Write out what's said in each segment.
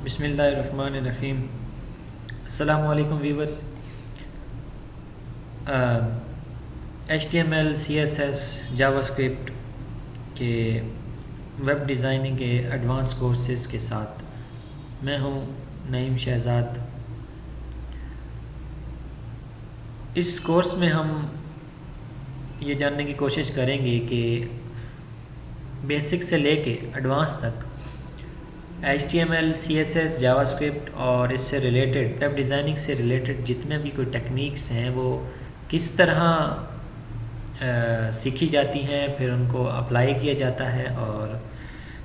बिस्मिल्लाहिर्रहमानिर्रहीम। अस्सलामु अलैकुम व्यूवर्स। HTML, CSS, जावास्क्रिप्ट के वेब डिज़ाइनिंग के एडवांस कोर्सेज़ के साथ मैं हूँ नईम शहज़ाद। इस कोर्स में हम ये जानने की कोशिश करेंगे कि बेसिक से लेके एडवांस तक HTML, CSS, जावास्क्रिप्ट और इससे रिलेटेड वेब डिज़ाइनिंग से रिलेटेड जितने भी कोई टेक्निक्स हैं वो किस तरह सीखी जाती हैं, फिर उनको अप्लाई किया जाता है और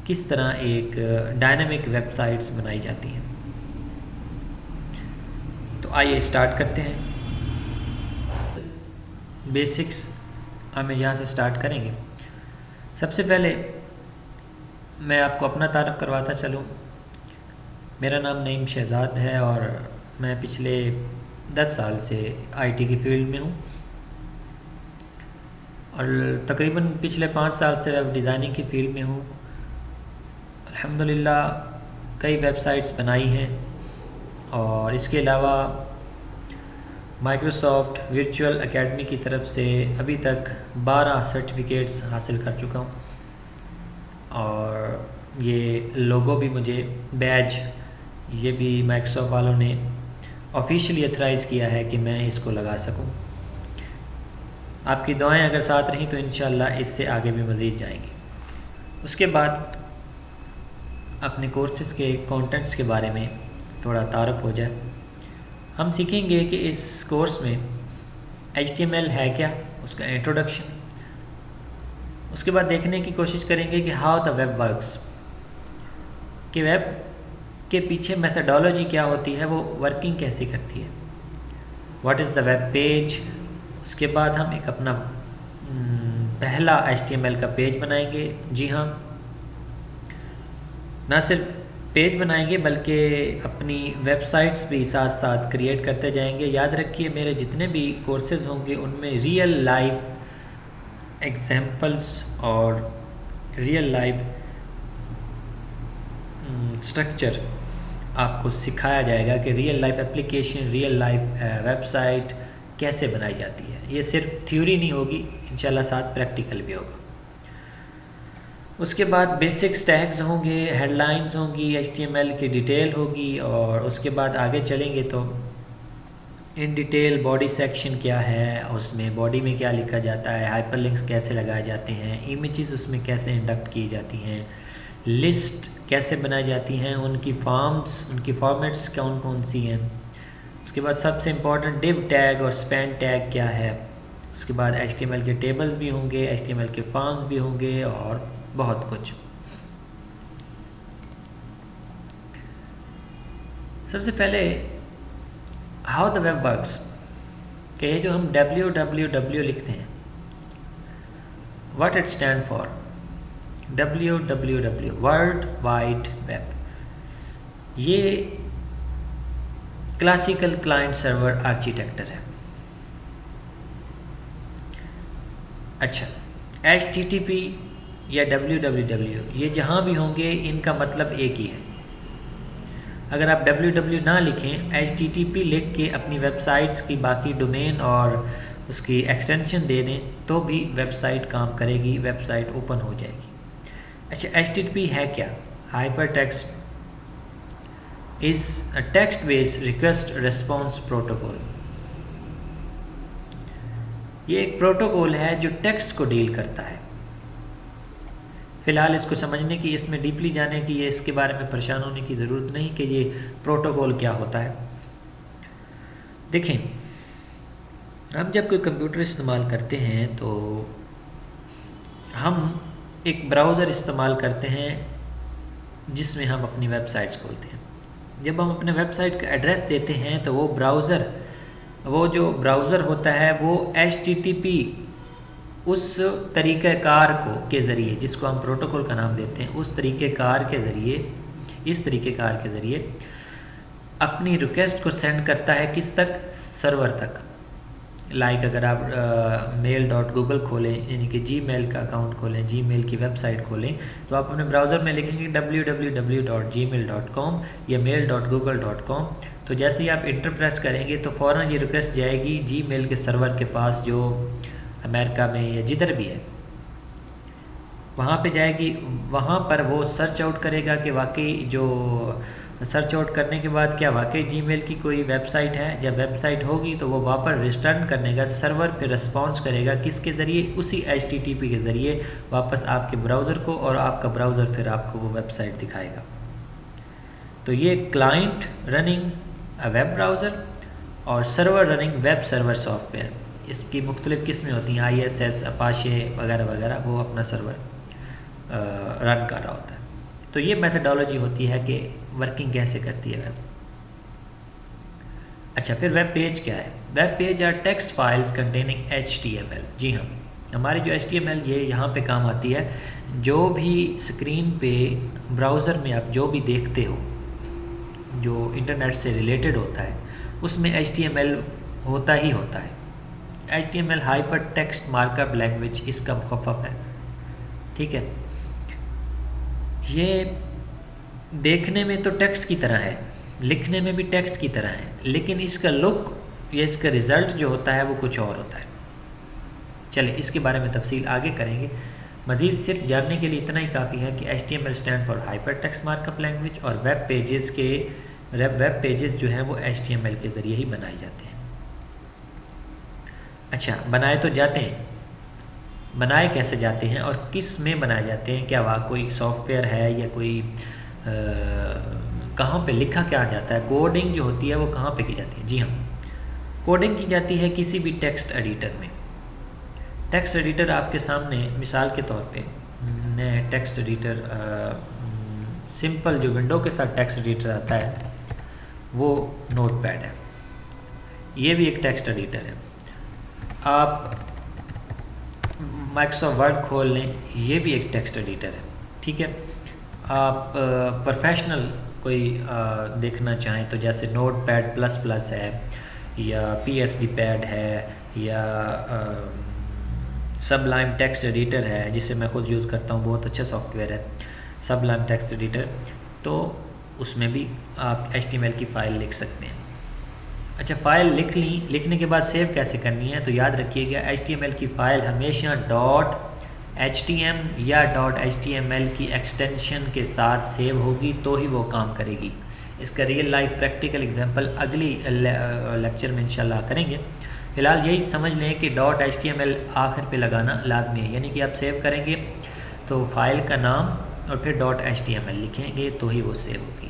किस तरह एक डायनामिक वेबसाइट्स बनाई जाती हैं। तो आइए स्टार्ट करते हैं। बेसिक्स हम यहाँ से स्टार्ट करेंगे। सबसे पहले मैं आपको अपना तारफ़ करवाता चलूँ। मेरा नाम नईम शहज़ाद है और मैं पिछले 10 साल से आईटी की फ़ील्ड में हूँ और तकरीबन पिछले 5 साल से वेब डिज़ाइनिंग की फ़ील्ड में हूँ। अल्हम्दुलिल्लाह कई वेबसाइट्स बनाई हैं और इसके अलावा माइक्रोसॉफ्ट वर्चुअल एकेडमी की तरफ से अभी तक 12 सर्टिफिकेट्स हासिल कर चुका हूँ और ये लोगो भी मुझे बैज ये भी माइक्रोसॉफ्ट वालों ने ऑफिशियली अथराइज़ किया है कि मैं इसको लगा सकूं। आपकी दुआएं अगर साथ रहीं तो इंशाल्लाह इससे आगे भी मज़ीद जाएंगे। उसके बाद अपने कोर्सेज़ के कंटेंट्स के बारे में थोड़ा तारुफ हो जाए। हम सीखेंगे कि इस कोर्स में HTML है क्या, उसका इंट्रोडक्शन। उसके बाद देखने की कोशिश करेंगे कि हाउ द वेब वर्क्स, कि वेब के पीछे मेथडोलॉजी क्या होती है, वो वर्किंग कैसे करती है, what is the web page. उसके बाद हम एक अपना पहला HTML का पेज बनाएंगे। जी हाँ, ना सिर्फ पेज बनाएंगे बल्कि अपनी वेबसाइट्स भी साथ साथ क्रिएट करते जाएंगे। याद रखिए मेरे जितने भी कोर्सेज होंगे उनमें रियल लाइव एग्जाम्पल्स और रियल लाइव स्ट्रक्चर आपको सिखाया जाएगा कि real life application, real life website कैसे बनाई जाती है। ये सिर्फ थ्योरी नहीं होगी, इंशाल्लाह साथ प्रैक्टिकल भी होगा। उसके बाद बेसिक्स टैग्स होंगे, हेडलाइंस होंगी, HTML की डिटेल होगी और उसके बाद आगे चलेंगे तो इन डिटेल बॉडी सेक्शन क्या है, उसमें बॉडी में क्या लिखा जाता है, हाइपरलिंक्स कैसे लगाए जाते हैं, इमेजेस उसमें कैसे इंडक्ट की जाती हैं, लिस्ट कैसे बनाई जाती हैं, उनकी फॉर्म्स, उनकी फॉर्मेट्स कौन कौन सी हैं। उसके बाद सबसे इम्पॉर्टेंट डिव टैग और स्पैन टैग क्या है। उसके बाद HTML के टेबल्स भी होंगे, HTML के फॉर्म्स भी होंगे और बहुत कुछ। सबसे पहले हाउ द वेब वर्क्स, कि ये जो हम www लिखते हैं, what it stand for, www world wide web. ये क्लासिकल क्लाइंट सर्वर आर्किटेक्चर है। अच्छा, HTTP या www ये जहाँ भी होंगे इनका मतलब एक ही है। अगर आप www ना लिखें, HTTP लिख के अपनी वेबसाइट्स की बाकी डोमेन और उसकी एक्सटेंशन दे दें तो भी वेबसाइट काम करेगी, वेबसाइट ओपन हो जाएगी। अच्छा, HTTP है क्या? Hyper text is a text based request response protocol. ये एक प्रोटोकॉल है जो टेक्स्ट को डील करता है। फ़िलहाल इसको समझने की, इसमें डीपली जाने की, ये इसके बारे में परेशान होने की ज़रूरत नहीं कि ये प्रोटोकॉल क्या होता है। देखें, हम जब कोई कंप्यूटर इस्तेमाल करते हैं तो हम एक ब्राउज़र इस्तेमाल करते हैं जिसमें हम अपनी वेबसाइट्स खोलते हैं। जब हम अपने वेबसाइट का एड्रेस देते हैं तो वो जो ब्राउज़र होता है वो HTTP उस तरीक़ेकार के ज़रिए, जिसको हम प्रोटोकॉल का नाम देते हैं, उस तरीक़ेकार के ज़रिए अपनी रिक्वेस्ट को सेंड करता है किस तक? सर्वर तक। लाइक अगर आप mail.google खोलें, यानी कि जीमेल का अकाउंट खोलें, जीमेल की वेबसाइट खोलें, तो आप अपने ब्राउज़र में लिखेंगे www.gmail.com या mail.google.com। तो जैसे ही आप इंटर प्रेस करेंगे तो फ़ौरन ये रिक्वेस्ट जाएगी जीमेल के सर्वर के पास, जो अमेरिका में या जिधर भी है वहाँ पे जाएगी। वहाँ पर वो सर्च आउट करेगा कि वाकई जो सर्च आउट करने के बाद क्या वाकई जीमेल की कोई वेबसाइट है। जब वेबसाइट होगी तो वो वापस रिटर्न करने का सर्वर पे रिस्पॉन्स करेगा, किसके ज़रिए, उसी HTTP के ज़रिए वापस आपके ब्राउज़र को, और आपका ब्राउज़र फिर आपको वो वेबसाइट दिखाएगा। तो ये क्लाइंट रनिंग वेब ब्राउज़र और server running web server software, इसकी मुख्तलिफ़ किस्में होती हैं, ISS, अपाशे वगैरह वगैरह, वो अपना सर्वर रन कर रहा होता है। तो ये मेथडोलॉजी होती है कि वर्किंग कैसे करती है वेब। अच्छा, फिर वेब पेज क्या है? Web page are text files containing HTML। जी हाँ, हमारी जो HTML ये यहाँ पे काम आती है। जो भी स्क्रीन पे ब्राउज़र में आप जो भी देखते हो जो इंटरनेट से रिलेटेड होता है, उसमें HTML होता ही होता है। HTML hyper text markup language इसका मुखफ़फ़ है, ठीक है। ये देखने में तो टेक्स्ट की तरह है, लिखने में भी टेक्स्ट की तरह है, लेकिन इसका लुक या इसका रिज़ल्ट जो होता है वो कुछ और होता है। चलिए इसके बारे में तफसील आगे करेंगे। मज़ीद सिर्फ जानने के लिए इतना ही काफ़ी है कि HTML stand for hyper text markup language, और वेब पेजेस जो हैं वो HTML के ज़रिए ही बनाए जाते हैं। अच्छा, बनाए तो जाते हैं, बनाए कैसे जाते हैं और किस में बनाए जाते हैं? क्या वह कोई सॉफ्टवेयर है या कोई कहाँ पे लिखा क्या जाता है? कोडिंग जो होती है वो कहाँ पे की जाती है? जी हाँ, कोडिंग की जाती है किसी भी टेक्स्ट एडिटर में। टेक्स्ट एडिटर आपके सामने मिसाल के तौर पे मैं टेक्स्ट एडिटर सिंपल जो विंडो के साथ टेक्स्ट एडिटर आता है वो नोटपैड है। ये भी एक टेक्स्ट एडिटर है। आप माइक्रोसॉफ्ट वर्ड खोल लें, ये भी एक टेक्स्ट एडिटर है, ठीक है। आप प्रोफेशनल कोई देखना चाहें तो जैसे नोटपैड प्लस प्लस है, या PSD पैड है, या सबलाइम टेक्स्ट एडिटर है जिसे मैं खुद यूज़ करता हूँ, बहुत अच्छा सॉफ्टवेयर है सबलाइम टेक्स्ट एडिटर। तो उसमें भी आप HTML की फ़ाइल लिख सकते हैं। अच्छा, फ़ाइल लिख ली, लिखने के बाद सेव कैसे करनी है? तो याद रखिएगा HTML की फ़ाइल हमेशा .htm या .html की एक्सटेंशन के साथ सेव होगी तो ही वो काम करेगी। इसका रियल लाइफ प्रैक्टिकल एग्जांपल अगली लेक्चर में इंशाल्लाह करेंगे। फ़िलहाल यही समझ लें कि .html आखिर पे लगाना लाजमी है, यानी कि आप सेव करेंगे तो फाइल का नाम और फिर .html लिखेंगे तो ही वो सेव होगी।